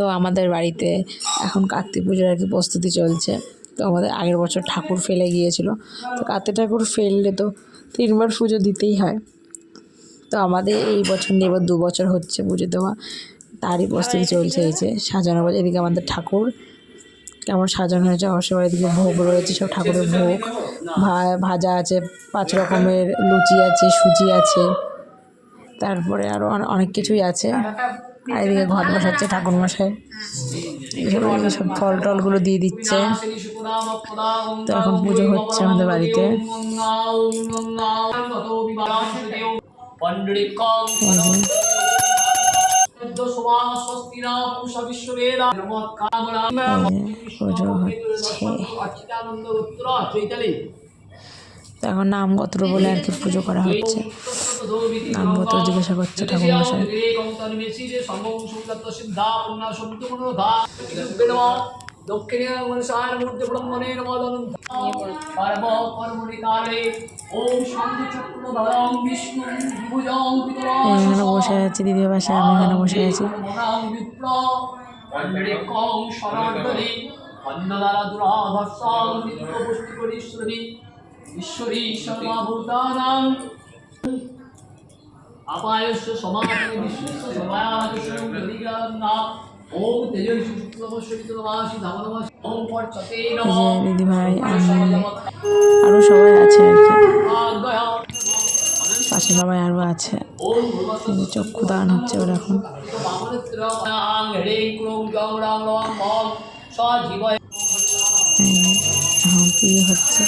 তো আমাদের বাড়িতে এখন কার্তিক পুজোর আর কি প্রস্তুতি চলছে। তো আমাদের আগের বছর ঠাকুর ফেলে গিয়েছিল, তো কার্তিক ঠাকুর ফেললে তো 3বার পুজো দিতেই হয়। তো আমাদের এই বছর নিয়ে এবার 2 বছর হচ্ছে পুজো দেওয়া, তারই প্রস্তুতি চলছে। এই যে সাজানো, এদিকে আমাদের ঠাকুর কেমন সাজানো হয়েছে, অবশ্যই এদিকে ভোগ রয়েছে, সব ঠাকুরের ভোগ ভাজা আছে, 5 রকমের লুচি আছে, সুজি আছে, তারপরে আরও অনেক কিছুই আছে। আর এদিকে ঘট বসাচ্ছে ঠাকুরমশাই, সব ফল টলগুলো দিয়ে দিচ্ছে। তো এখন পুজো হচ্ছে আমাদের বাড়িতে। পুজো হচ্ছে, তো এখন নামগোত্র বলে আর কি পুজো করা হচ্ছে। নামগোত্র জিজ্ঞাসা করছে ঠাকুরমশাই। এখানে বসে আছি দিদির বাসায়, আমি এখানে বসে আছি। ঈশ্বরী সর্বভূতানাং আপায়স্য সমাপনে বিশ্বস্য সমায়াদশং গরিগান্না ওম তেজস্বী শুক্লবর্ষিতমাসি ধামনমাসি ওম পর্চতে নমঃ। দিদি ভাই আরো সবাই আছে আর কি, পাশে সবাই আরো আছে। চক্ষু দান হচ্ছে ওর এখন। বিয়ে হচ্ছে।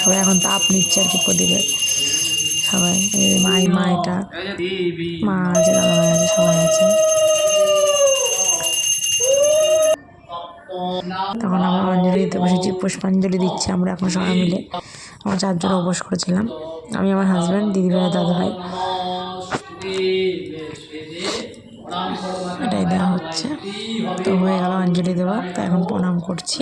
সবাই এখন তাপ নিচ্ছে আর কি প্রদীপে, সবাই মা এটা মা আছে, দাদা ভাই আছে, সবাই আছে। তখন আমরা অঞ্জলি দিতে বসেছি, পুষ্পাঞ্জলি দিচ্ছি আমরা এখন সবাই মিলে। আমরা 4 জন উপোস করেছিলাম, আমি, আমার হাজব্যান্ড, দিদিভাই, দাদা ভাই। এটাই দেওয়া হচ্ছে। তো হয়ে গেল অঞ্জলি দেওয়া, তো এখন প্রণাম করছি।